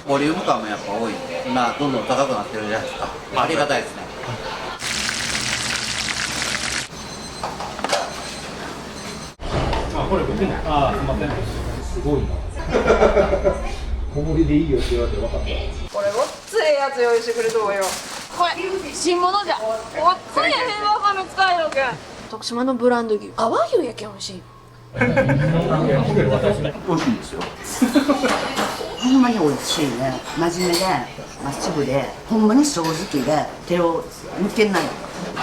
ボリューム感もやっぱ多いんで、今どんどん高くなってるじゃないですか。ありがたいですね。あ、これ僕ね。あ、すみません。すごいな。小盛りでいいよって言われて分かった。これごっつええやつ用意してくれとうよ。これ新物じゃ。ごっつええ変わがみ使えろけん。徳島のブランド牛、阿波牛やけん美味しい。美味しいんですよ。ほんまに美味しいね。真面目でまっすぐで、ほんまに正直で手を抜けない。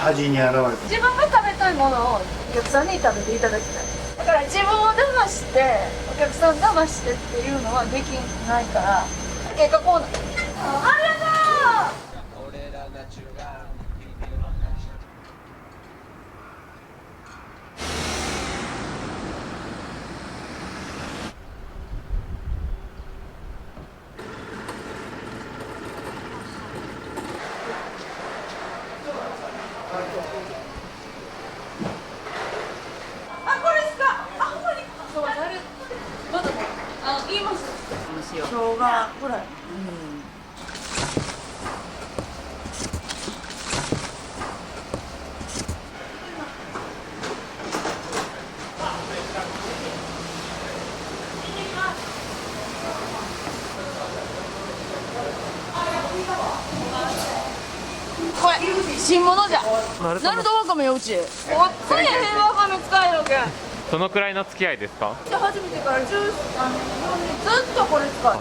味に現れて。自分が食べたいものをお客さんに食べていただきたい。だから自分を騙してお客さん騙してっていうのはできないから、結果こうなる。ありがとう。あ、これですか。あ、ほんまに。そうなる。まだ言います。生姜ぐらい。これ新物じゃ。なるとわかめようち。こっちに変わかめ使えろけん。どのくらいの付き合いですか？初めてからずっとこれ使う。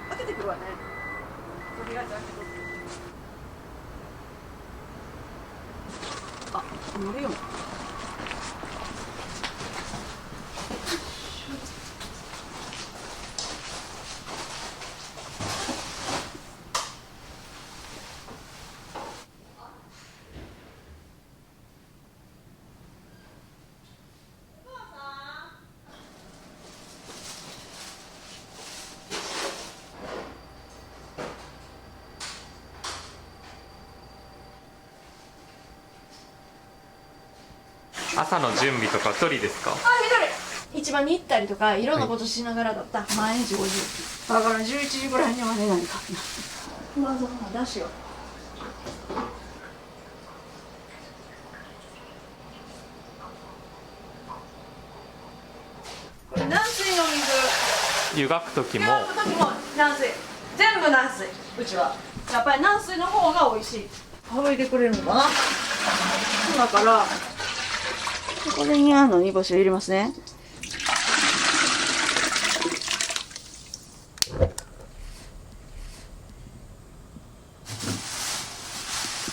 開けてくるわね。とりあえず開けとく。あ、乗るよ。朝の準備とか一人ですか？あ、一市場に行ったりとかいろんなことしながらだったら毎日5時だから11時ぐらいには寝ないかな。まずは出しよう。これ軟水の水。湯がく時も湯がく時も軟水。全部軟水。うちはやっぱり軟水の方が美味しい。省いてくれるのかな。だからこれに煮干しを入れますね。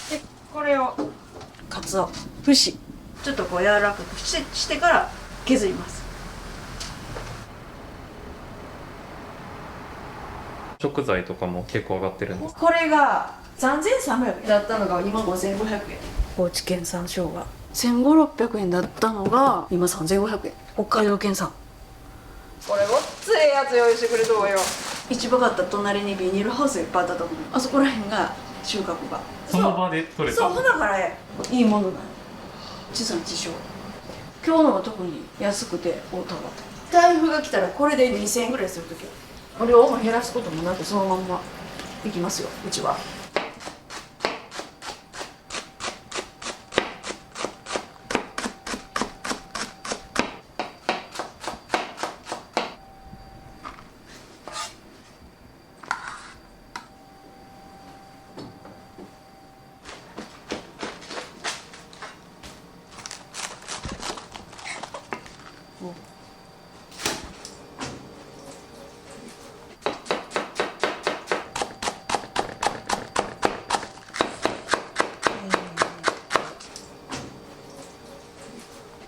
でこれをかつお節ちょっとこう柔らかくしてから削ります。食材とかも結構上がってるんですか？これが3300円だったのが今5500円。高知県産生姜1500-1600円だったのが今3500円。北海道県産。これごっつええやつ用意してくれとうよ。市場があった隣にビニールハウスいっぱいあったと思う。あそこら辺が収穫がその場で取れた。そう、ほなからいいものなの。地産地消。今日のは特に安くて大田原。台風が来たらこれで2000円ぐらいするときは量も減らすこともなくそのまんまいきますよ、うちは。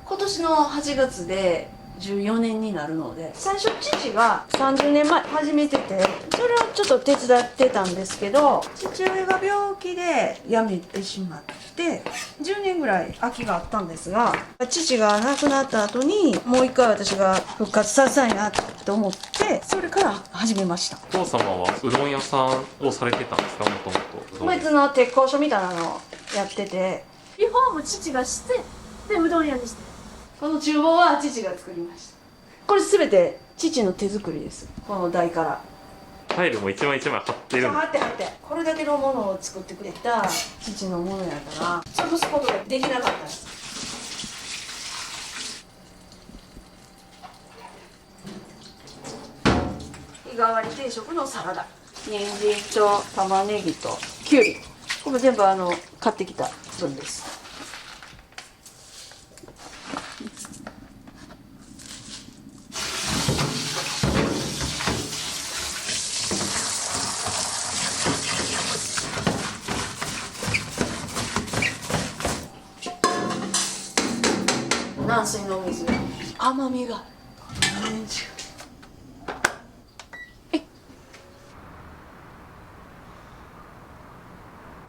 今年の8月で14年になるので、最初父が30年前始めてて、それをちょっと手伝ってたんですけど、父親が病気で辞めてしまってて10年ぐらい空きがあったんですが、父が亡くなった後にもう一回私が復活させたいなと思って、それから始めました。お父様はうどん屋さんをされてたんですか、もともと。別の鉄工所みたいなのをやってて、リフォーム父がして、でうどん屋にして、この厨房は父が作りました。これ全て父の手作りです。この台から。タイルも一枚一枚貼ってるんで貼ってこれだけのものを作ってくれた父のものやから潰すことができなかったです。日替わり定食のサラダ、人参と玉ねぎときゅうり、これ全部買ってきた分です。軟水のお水、甘みが全然違う。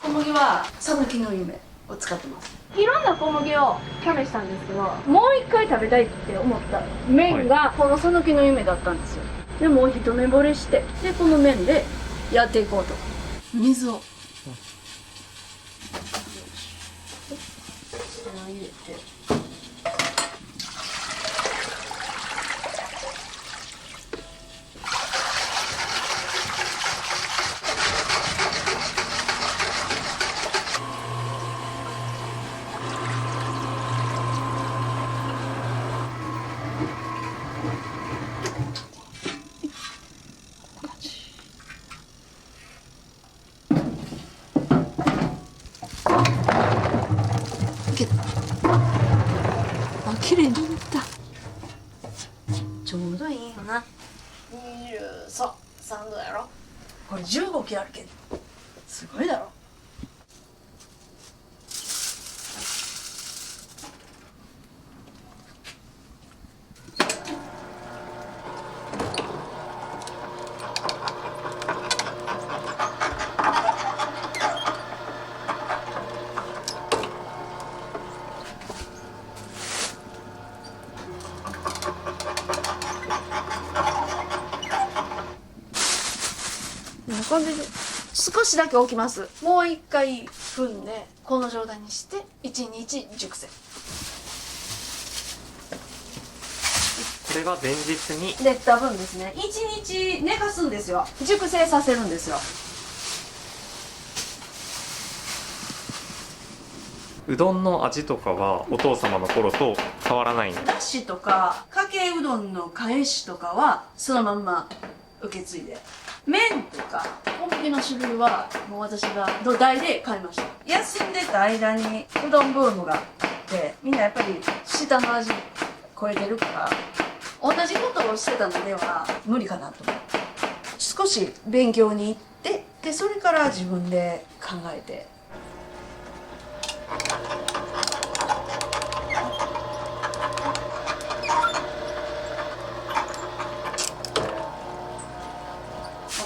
小麦は讃岐の夢を使ってます。いろんな小麦を試したんですけど、もう一回食べたいって思った麺がこの讃岐の夢だったんですよ。でもう一目惚れして、でこの麺でやっていこうと。水を入れて。綺麗になった。ちょうどいいよな。23度やろ。これ15キロあるけどすごいだろ。こんな感じで少しだけ置きます。もう一回踏んでこの状態にして1日熟成。これが前日にできた分ですね。1日寝かすんですよ。熟成させるんですよ。うどんの味とかはお父様の頃と変わらないんですか？だしとかかけうどんの返しとかはそのまんま受け継いで、麺とか小麦の種類はもう私が土台で買いました。休んでた間にうどんブームがあってみんなやっぱり下の味超えてるから同じことをしてたのでは無理かなと思って少し勉強に行ってでそれから自分で考えて。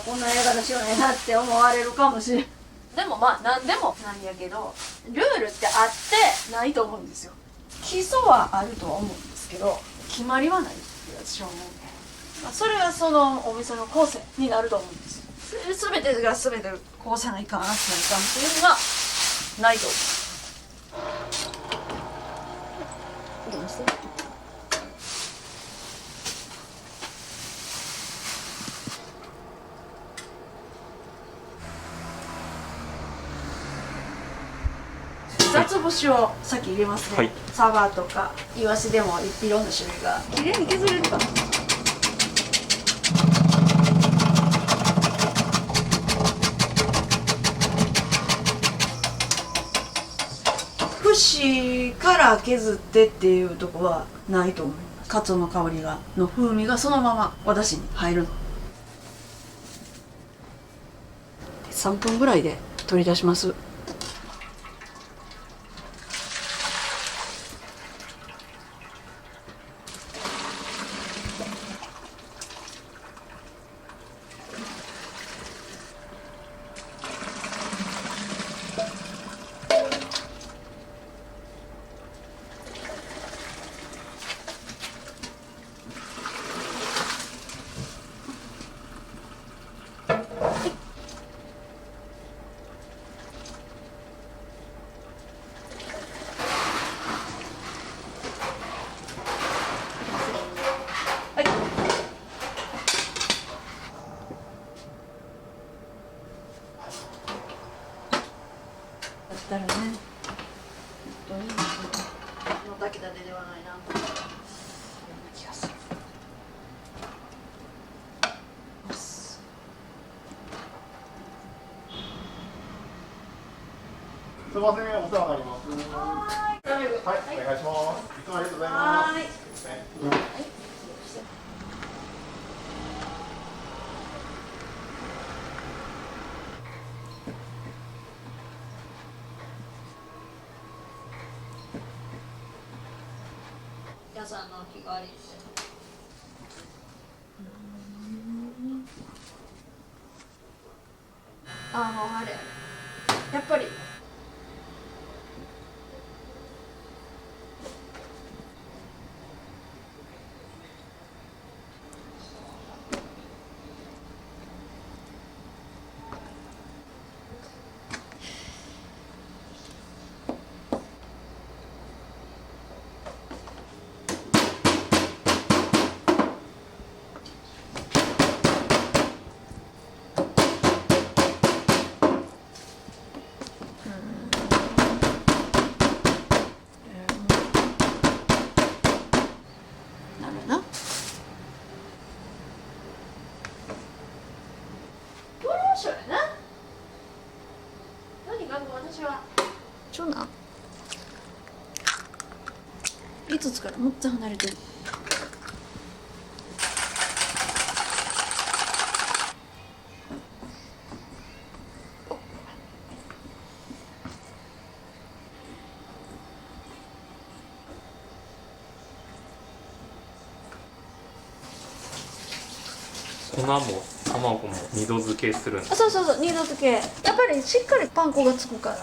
こんなやり方しようねなって思われるかもしれん。でもまあ何でもなんやけどルールってあってないと思うんですよ。基礎はあるとは思うんですけど決まりはないって私は思うね。まあ、それがそのお店の構成になると思うんですよ。全てが全てこうせないかんああせないかんっていうのがないと思う。いきますね。雑節を先入れますね、はい、サバとかイワシでもいろんな種類がきれいに削れるかな。節から削ってっていうとこはないと思う。カツオの香りがの風味がそのままお出汁に入るの。3分ぐらいで取り出します。てではないな。気がする。すみません、お世話になります。はい、お願いします。いつもありがとうございます。皆さんの日替わり。あれやっぱりなるな。どうしようやな。とにかく私は長男5つから6つ離れてる。粉も卵も二度漬けするんです。そうそうそう、二度漬けやっぱりしっかりパン粉がつくから。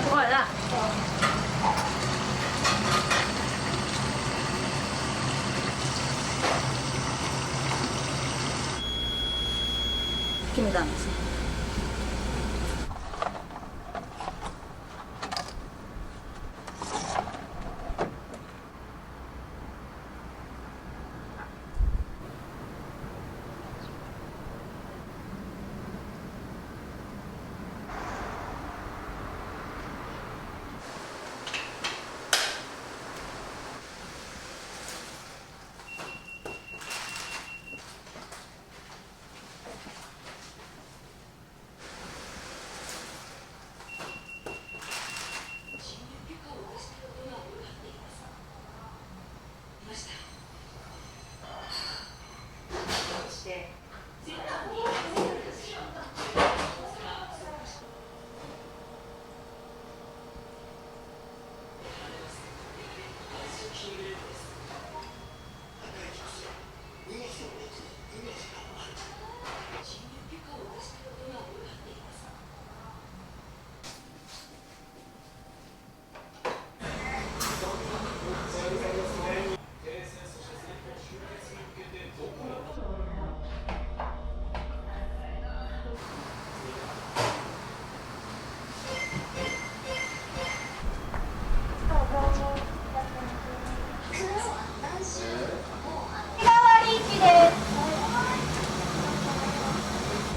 ほらな。決めたんですね。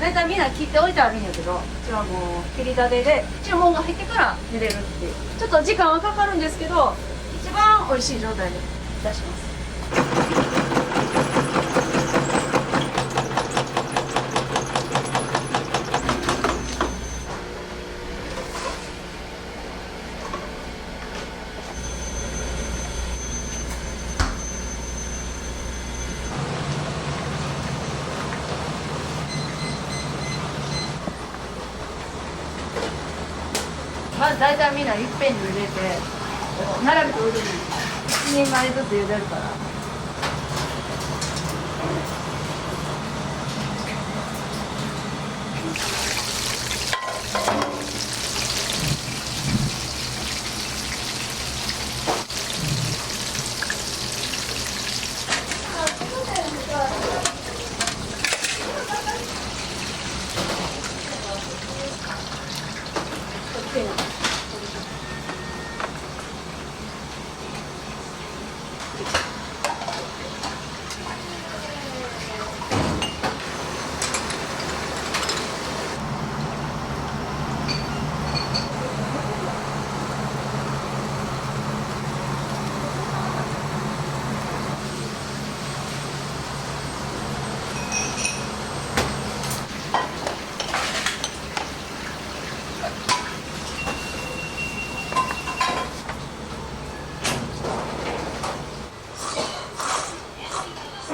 大体みんな切っておいてあるんやけど、うちはもう切りたてで注文が入ってから茹でるっていう、ちょっと時間はかかるんですけど一番美味しい状態で出します。まず大体みんないっぺんに茹でて並べて置いてる1人前ずつ茹でるから。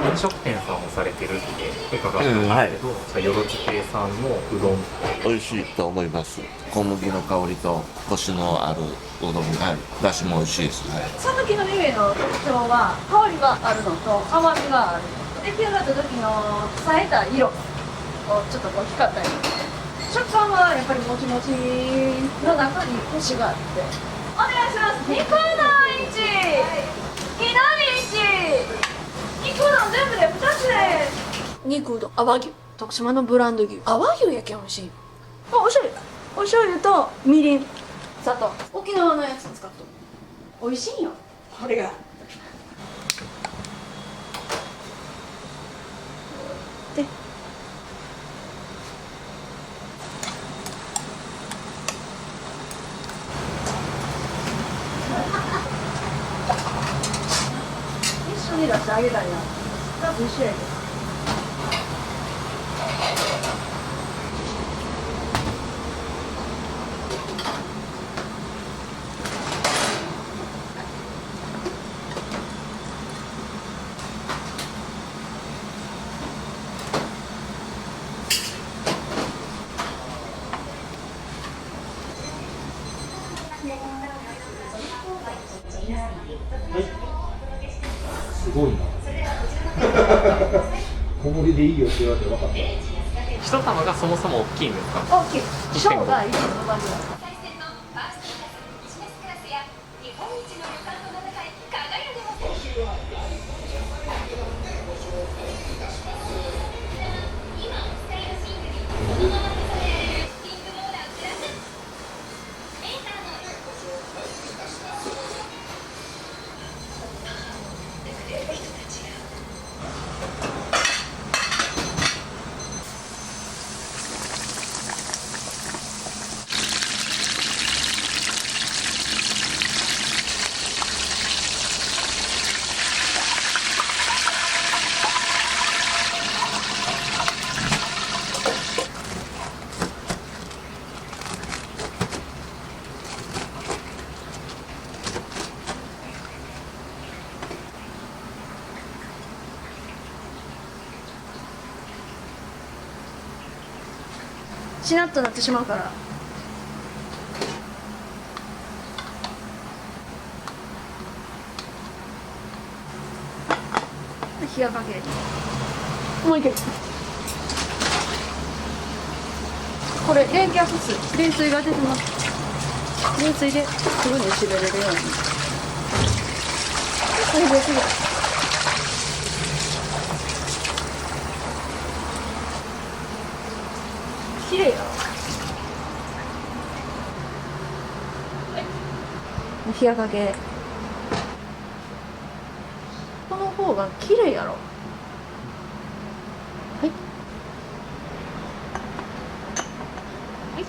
飲食店さんをされてるって伺ったんですけど、はいじゃあよろず亭さんのうどん美味しいと思います。小麦の香りとコシのあるうどんが、だしも美味しいですね。讃岐の湯気の特徴は香りがあるのと甘みがある。出来上がった時の冴えた色をちょっとこう光ったり、食感はやっぱりもちもちの中にコシがあって。お願いします。肉うどん1、いなり1、肉うどん全部で2つです。肉うどん、阿波牛、徳島のブランド牛、阿波牛やけん美味しい。お醤油、お醤油とみりん、砂糖、沖縄のやつ使って美味しいよこれが。で一緒に出してあげたいな。多分一緒やけど。すごいな。小盛りでいいよって言われて分かった。一玉がそもそも大きいんですか？大きい。小が1.5倍ぐらい。しなっとなってしまうから。火がかける。もう一回。これ冷却水、冷水が出てます。冷水ですぐに絞れるように。これですぐ。綺麗やろ。火がかけ。この方が綺麗やろ。はい。はい。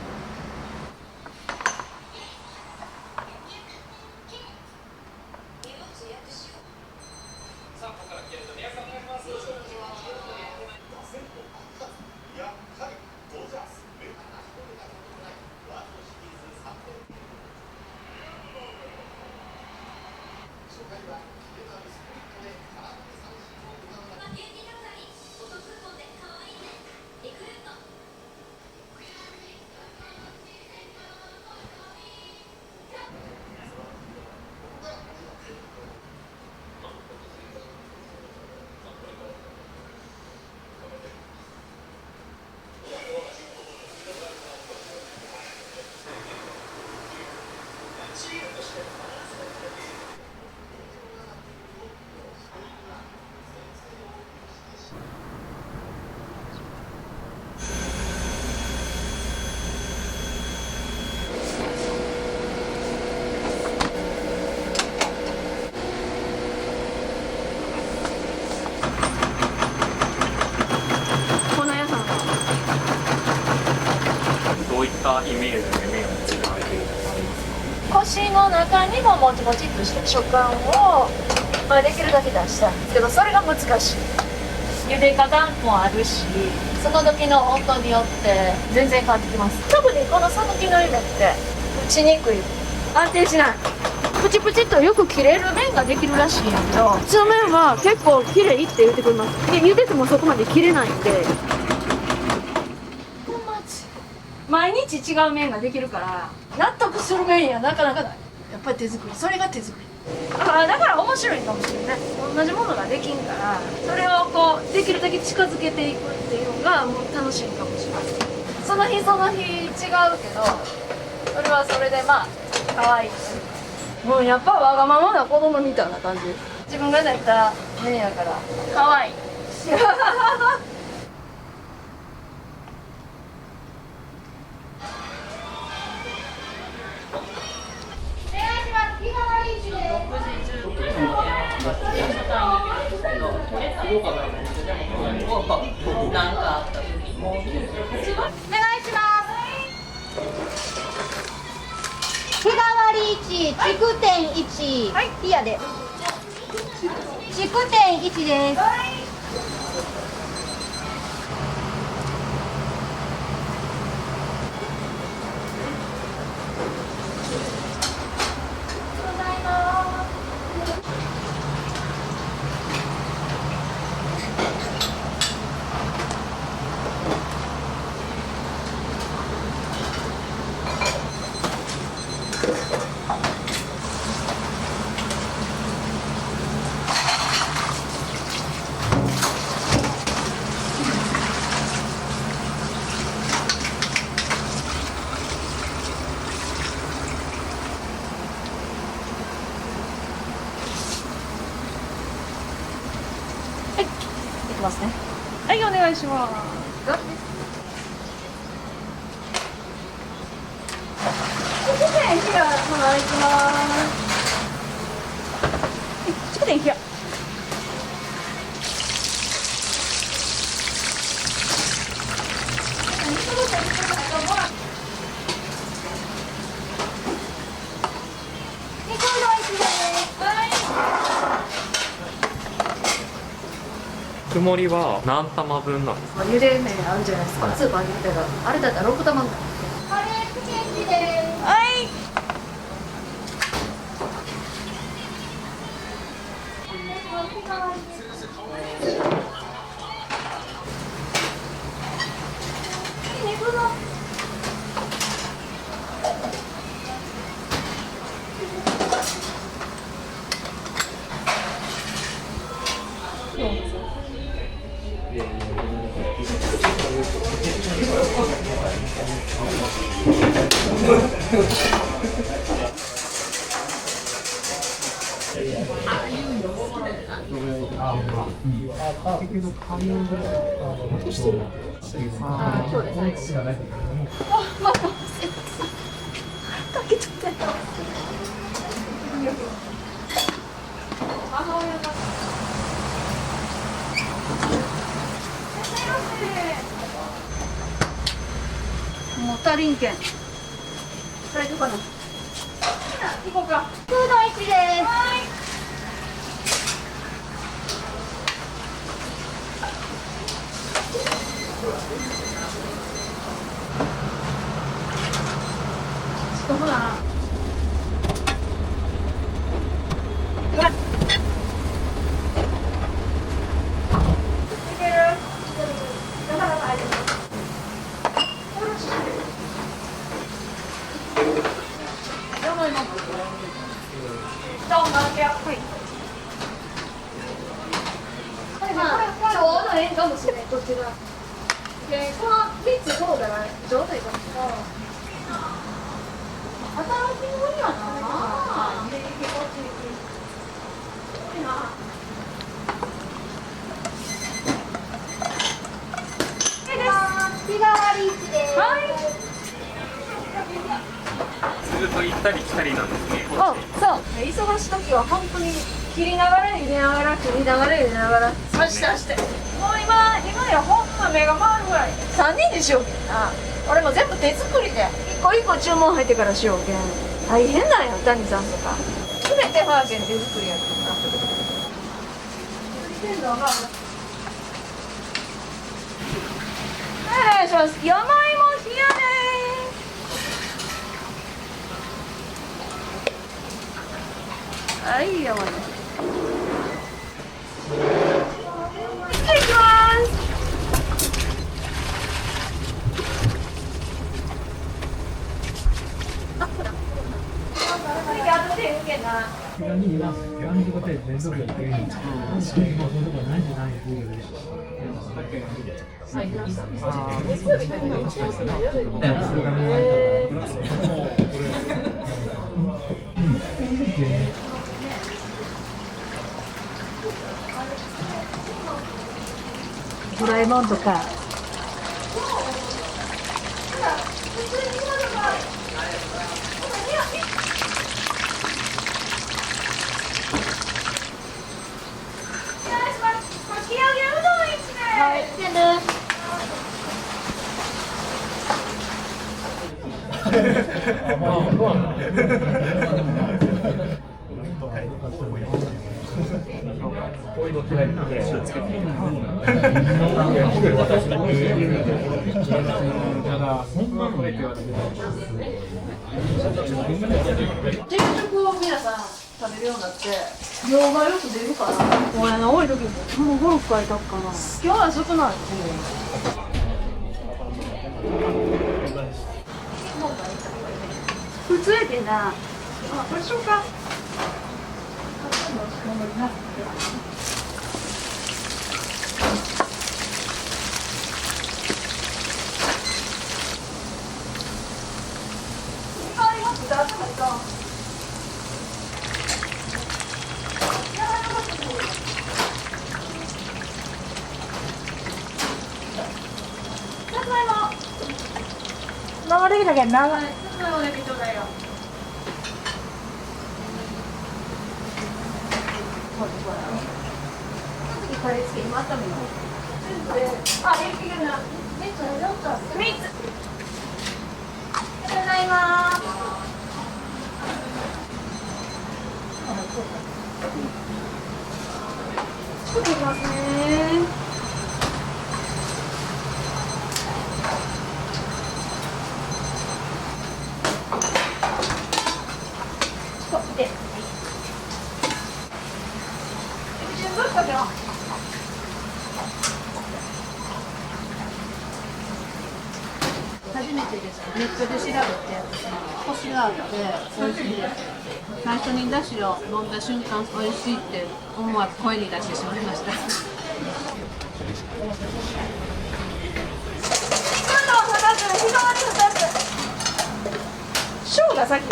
たイメージで麺を作られていると思います。腰の中にももちもちっとした食感を、できるだけ出したいんですけど、それが難しい。茹で方もあるし、その時の温度によって全然変わってきます。特にこの讃岐の夢って打ちにくい、安定しない、プチプチっとよく切れる麺ができるらしいんやけど、うちの麺は結構綺麗って言ってくれます。で茹でてもそこまで切れないんで、毎日違う麺ができるから納得する麺やなかなかない。やっぱり手作り、それが手作り。だから面白いかもしれない。同じものができんから、それをこうできるだけ近づけていくっていうのがもう楽しいかもしれない。その日その日違うけど、それはそれでまあ可愛い。もうやっぱわがままな子供みたいな感じ。自分が焼いた麺やから可愛い。日替わり1、筑天1、はい、いやで。筑天1です。いきますね。はい、お願いします。筑天ひら、はい、いきます。筑天ひら。曇りは何玉分なんですか？茹で麺あるじゃないですか。スーパーに売ってるあれだったら6玉ぐらい。カレーチキンチです。はい。もう足りんけん。大丈夫かな。行こうか。フード1です。はい。ちょっとほら。ちょうどええかもしれない、こっちが。で、この3つそうだな、ちょうどいいかもしれない。新しいもんやな。日替わり1です。はい。ずっと行ったり来たりなんですね。あ、そう。忙しい時は本当に切りながら入れながら切りながら入れながら刺して刺して。もう今やほんま目が回るぐらい。3人でしようけどな。俺も全部手作りで一個一個注文入ってからしようけん大変なんや谷さんとか全てファーゲン手作りやからなお願いします。山芋冷やねーはい山芋いきますドラえもんとかはい、全部。定食を皆さん食べるようになって量がよく出るから俺の多い時もう5、6回炊くかな今日は少ない普通やけんなあ、これしようか生できたけん長い。生できちょうだいよ。次カレーつけ今温めよう。あ、いけるな。3つ。ありがとうございます。作っていきますね。初めてです。ネットで調べて、コシがあって美味しいです。最初にだしを飲んだ瞬間、美味しいって思わず声に出してしまいました。ショウが先。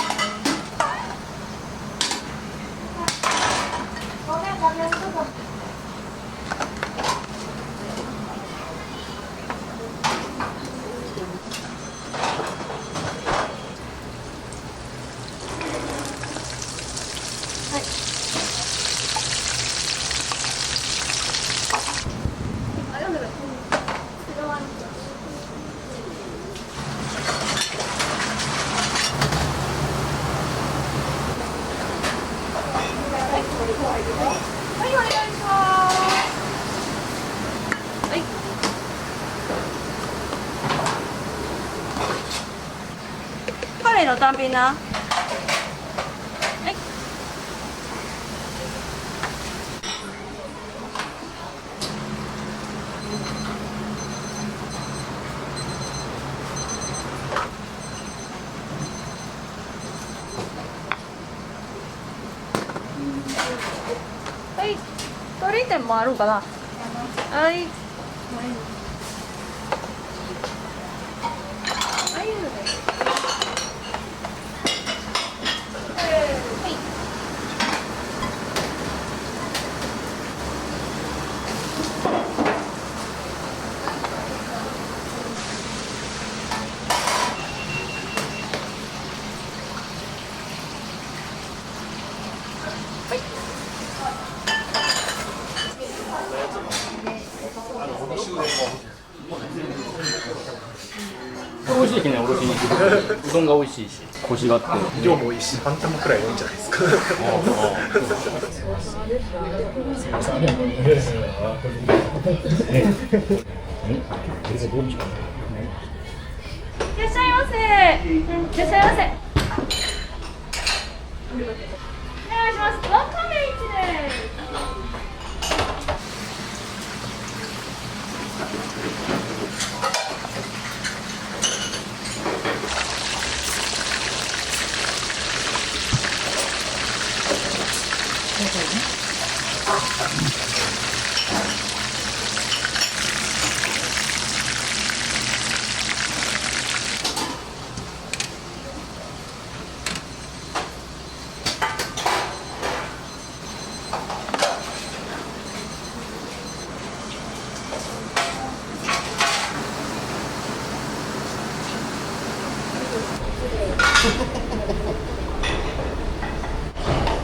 ごめん、ごめん、どこ。はい、お願いします。はい。カレーの単品な。はい。はい、鶏天もあるかな。はい。しい日ねおろしにうどんが美味しいしコシがあって量もいいし半玉くらい多いんじゃないですか。いらっしゃいませ。いらっしゃいませ。お願いします。わかめ1です。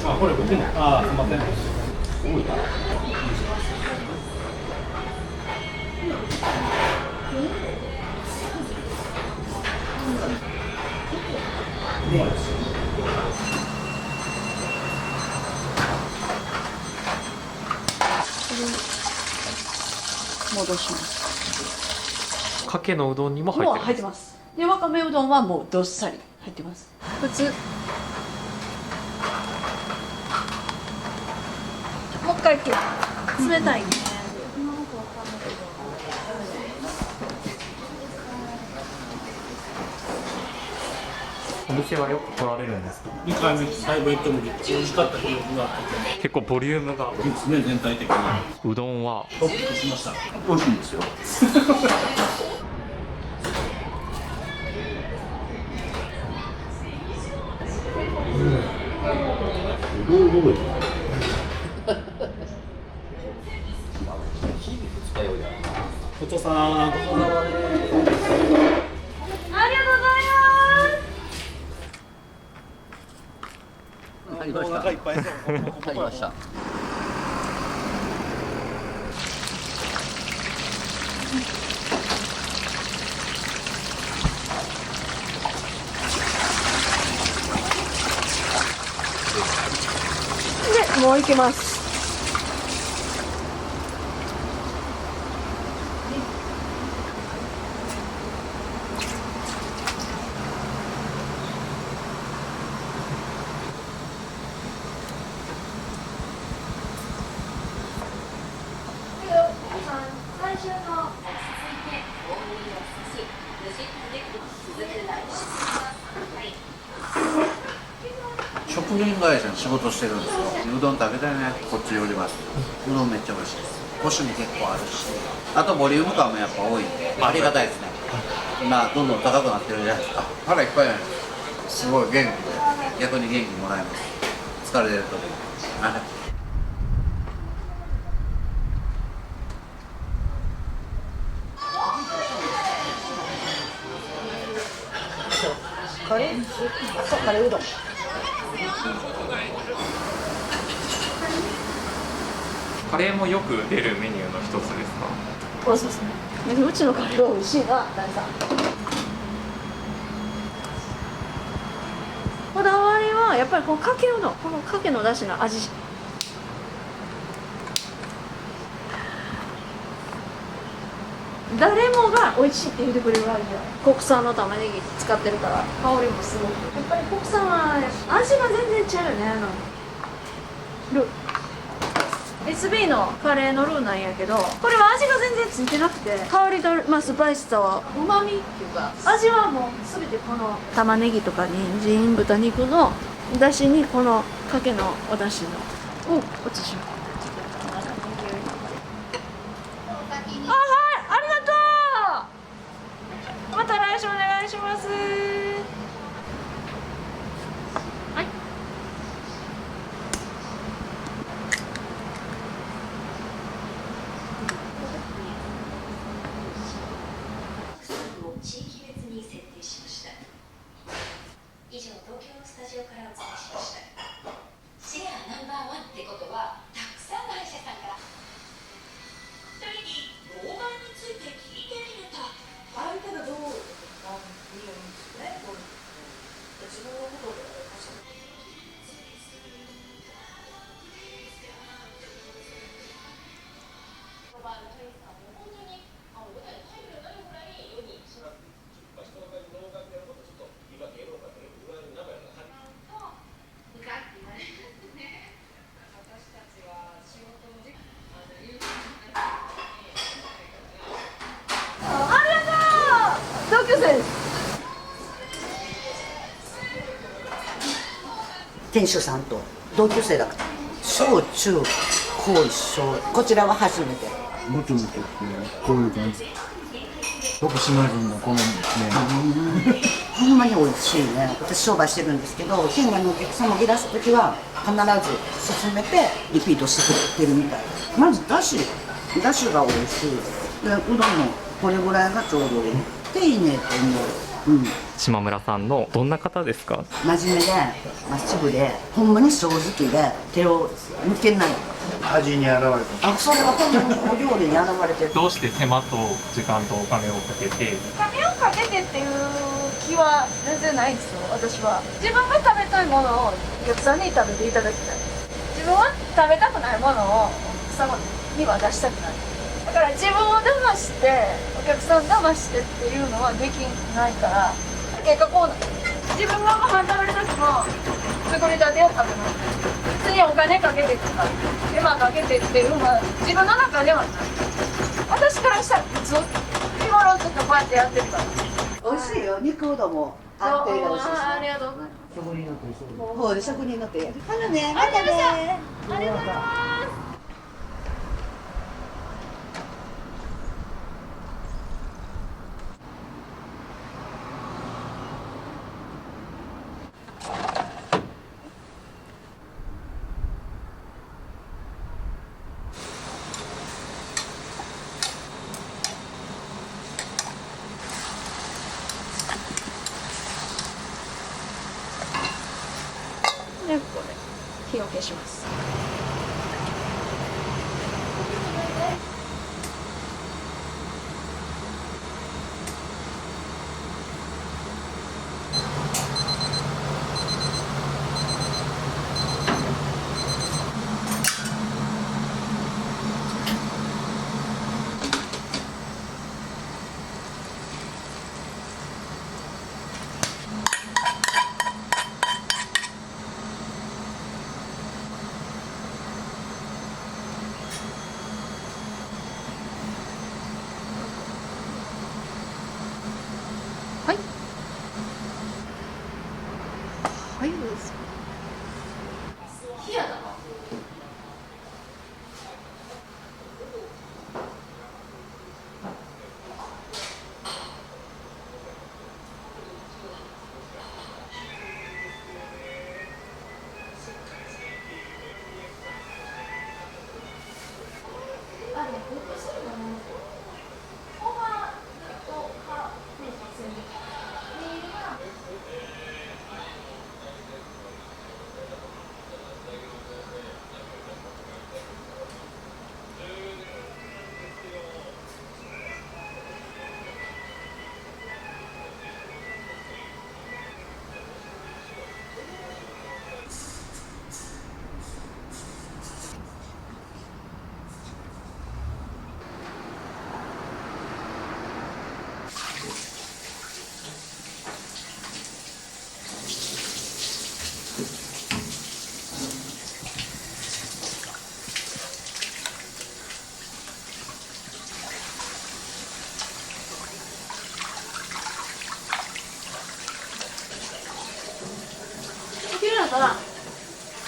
あ、これ売ってない。あ、すみません。多いな。戻します。かけのうどんにも入もうってる入ってます。で、わかめうどんはもうどっさり入ってます。普通。もう一回行く。冷たいね。お店はよく来られるんですか？ 2回目最後行ってもめっちゃ美味しかった記憶があって結構ボリュームが。ですね、全体的にうどんはトップとしました。美味しいんですよ。お父さん。ありがとうございます。入りました。お腹いっぱいそう。入りました。で、もう行きます。食品会社に仕事してるんですよ。うどん食べたいね。こっち寄ります。うどんめっちゃ美味しいです。コシも結構あるし、あとボリューム感もやっぱ多いんで、ありがたいですね。今どんどん高くなってるじゃないですか。腹いっぱいなんですすごい元気で、逆に元気もらえます。疲れてる時に。はい。カレーそう、カレーうどん。カレーもよく出るメニューの一つですか？そうそうそう。でうちのカレーは美味しいな、大さん。こだわりはやっぱりこのかけうどん、このかけのだしの味。誰もが美味しいって言ってくれる味だ。国産の玉ねぎ使ってるから香りもすごく。やっぱり国産は味が全然違うよね。ルー SB のカレーのルーなんやけど、これは味が全然ついてなくて、香りと、スパイスとうまみっていうか、味はもう全てこの玉ねぎとか人参、豚肉のだしにこのかけのおだしのおつします。あ、はい、ありがとう。また来週お願いします。はい。地域別に設定しました。以上、東京のスタジオからお伝えしました。シェアナンバーワンってことはたくさんの歯医者さんから2人に老眼について聞いてみると相手がどう店主さんと同級生だから小中高一緒。こちらは初めて。もちもちってこういう感じ。徳島人のこの麺。ほんまに美味しいね。私商売してるんですけど、県外のお客様がいらした時は必ず勧めてリピートしてくれてるみたい。まずだしが美味しい。でうどんもこれぐらいがちょうどいい。丁寧と思う。島村さんのどんな方ですか？真面目でまっすぐで、ほんまに正直で手を抜けない。味に現れた。あ、それはほんまにお料理に現れてる。どうして手間と時間とお金をかけて？お金をかけてっていう気は全然ないですよ、私は。自分が食べたいものをお客さんに食べていただきたい。自分は食べたくないものをお客様には出したくない。だから自分を騙してお客さん騙してっていうのはできないから、結果こうなる。自分がご飯食べる時も作りたてを食べます。普通にお金かけてとか手間かけてっていうのは自分の中ではない。私からしたら普通、日頃ずっとこうやってやってるから。美味しいよ。肉うどんも安定が美味しいし。ありがとうございます。職人の手一緒で。そうで職人の手。またね、またね。ありがとうございます。でこれ火を消します。はい。はい、どうぞ。火やだ。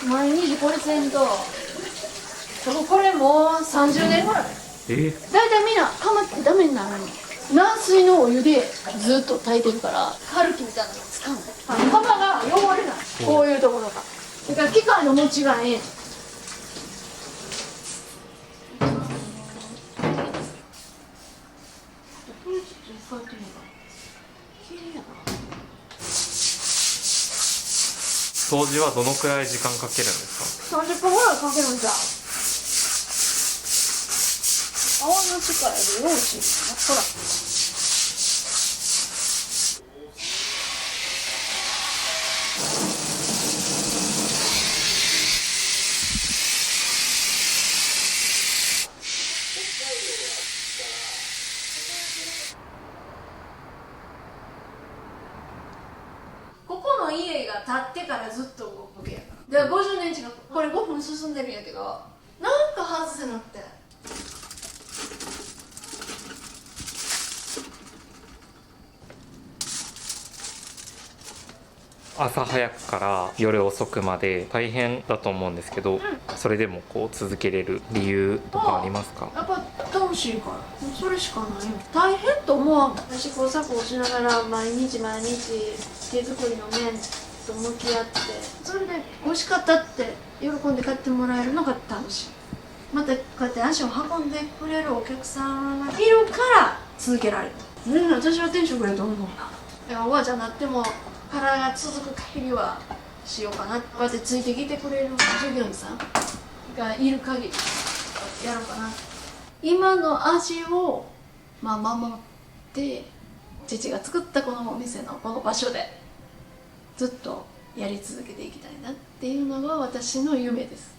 毎日これせんと、これもう30年ぐらい。大体みんな釜ってダメになるの。軟水のお湯でずっと炊いてるからカルキみたいなの使うの。釜が汚れない、こういうところが。だから機械の持ちがええ。掃除はどのくらい時間かけるんですか？30分ぐらいかけるんじゃ。泡の力でよろしいかな。ほら。ここの家が建ってからずっと動くけやから。で50年近くこれ5分進んでるんやけど、なんか外せなって。朝早くから夜遅くまで大変だと思うんですけど、それでもこう続けれる理由とかありますか？やっぱ楽しいから、それしかないよ。大変と思わん。試行錯誤しながら毎日手作りの麺と向き合って、それで美味しかったって喜んで買ってもらえるのが楽しい。またこうやって足を運んでくれるお客さんがいるから続けられる。私は転職やと思うな。だからおばあちゃんになっても体が続く限りはしようかな。こうやってついてきてくれる従業員さんがいる限りやろうかな。今の味を、守って父が作ったこのお店のこの場所でずっとやり続けていきたいなっていうのが私の夢です。